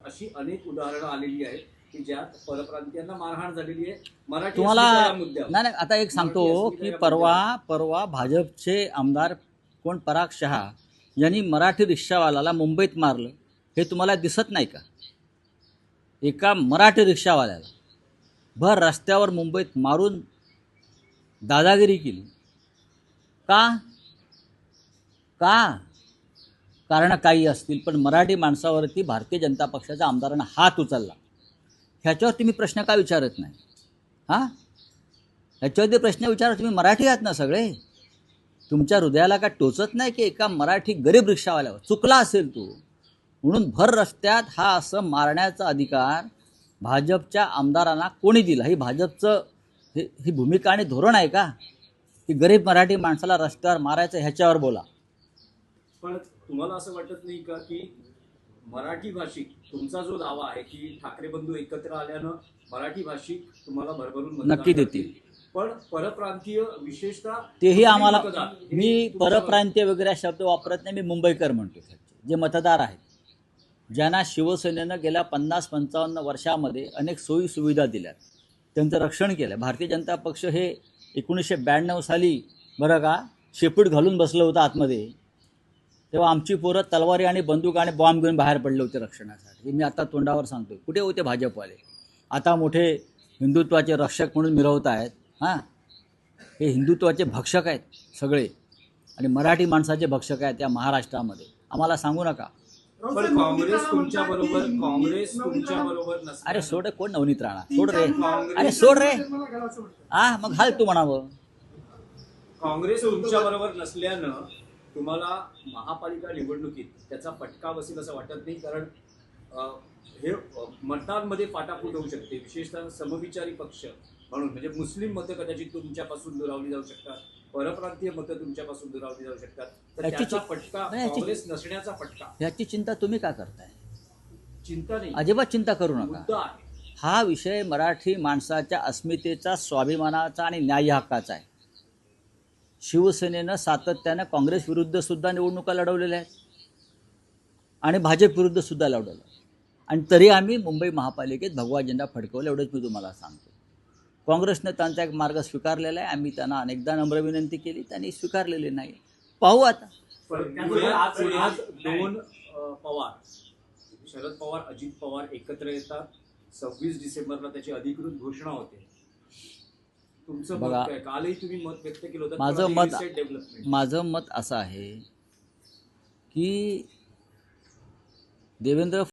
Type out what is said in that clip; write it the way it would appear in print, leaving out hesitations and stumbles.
अशी अनेक उदाहरणं आलेली आहेत की ज्यात परप्रांतीयांना मारहाण झालेली आहे. मराठी तुम्हाला अस्मिता या मुद्द्यावर. नाही आता एक सांगतो की परवा भाजपचे आमदार कोण पराग शहा यांनी मराठी रिक्षावाल्याला मुंबईत मारलं, हे तुम्हाला दिसत नाही का? एका मराठी रिक्षावाल्याला भर रस्त्यावर मुंबईत मारून दादागिरी केली. का का कारण काही असतील, पण मराठी माणसावरती भारतीय जनता पक्षाच्या आमदारांना हात उचलला, ह्याच्यावर तुम्ही प्रश्न का विचारत नाही? हां, ह्याच्यावरती प्रश्न विचारा. तुम्ही मराठी आहात ना सगळे? तुमच्या हृदयाला काय टोचत नाही की एका मराठी गरीब रिक्षावाल्यावर चुकला असेल तू म्हणून भर रस्त्यात हा असं मारण्याचा अधिकार भाजपच्या आमदारांना कोणी दिला? ही भाजपचं ही भूमिका आणि धोरण आहे का की गरीब मराठी माणसाला रस्त्यावर मारायचं? ह्याच्यावर बोला. पण तुम्हाला असं वाटत नाही का की मराठी भाषिक, तुमचा जो दावा आहे की ठाकरे बंधू एकत्र आल्यानं मराठी भाषिक तुम्हाला भरभरून मतदान नक्की देतील, करतील, पण परप्रांतीय विशेषतः तेही आम्हाला, मतदार हे मी तुमच्या परप्रांतीय वगैरे शब्द वापरत नाही, मी मुंबईकर म्हणतो. जे मतदार आहेत, ज्यांना शिवसेनेनं गेल्या 50-55 वर्षामध्ये अनेक सोयी सुविधा दिल्यात, त्यांचं रक्षण केलं. भारतीय जनता पक्ष हे 1992 साली बरं का शेपूट घालून बसलं होतं आतमध्ये, तेव्हा आमची पोरं तलवारी आणि बंदूक आणि बॉम्ब घेऊन बाहेर पडले होते रक्षणासाठी. मी आता तोंडावर सांगतो. कुठे होते भाजपवाले? आता मोठे हिंदुत्वाचे रक्षक म्हणून मिरवत आहेत. हां, हे हिंदुत्वाचे भक्षक आहेत सगळे आणि मराठी माणसाचे भक्षक आहेत या महाराष्ट्रामध्ये. आम्हाला सांगू नका. पण काँग्रेस तुमच्या बरोबर नसते. अरे सोड, कोण नवनीत राणा? सोड रे, अरे सोड रे. मग हाल तू म्हणावं. काँग्रेस तुमच्या बरोबर नसल्यानं तुम्हाला महापालिका निवडणुकीत त्याचा फटका बसेल असं वाटत नाही, कारण हे मतांमध्ये फाटाफूट होऊ शकते, विशेषतः समविचारी पक्ष म्हणून. म्हणजे मुस्लिम मतं कदाचित तुमच्यापासून दुरावली जाऊ शकतात, परप्रांतीय मतं तुमच्यापासून दुरावली जाऊ शकतात. तर त्याचा फटका, काँग्रेस नसण्याचा फटका, ह्याची चिंता तुम्ही का करताय? चिंता नाही, अजिबात चिंता करू नका. मुद्दा आहे. हा विषय मराठी माणसाच्या अस्मितेचा, स्वाभिमानाचा आणि न्याय हक्काचा आहे. शिवसेनेनं सातत्यानं काँग्रेस विरुद्ध सुद्धा निवडणुका लढवलेल्या आहेत आणि भाजप विरुद्ध सुद्धा लढवलं, आणि तरी आम्ही मुंबई महापालिकेत भगवा झेंडा फडकवला. एवढंच मी तुम्हाला सांगतो. काँग्रेसनं त्यांचा एक मार्ग स्वीकारलेला आहे. आम्ही त्यांना अनेकदा नम्र विनंती केली, त्यांनी स्वीकारलेली नाही. पाहू आता. पुण्यात दोन पवार, शरद पवार, अजित पवार एकत्र येतात. 26 डिसेंबरला त्याची अधिकृत घोषणा होते. तुमचं मत काय? कालही तुम्ही मत व्यक्त केलं होतं. माझं मत असं आहे की देवेंद्र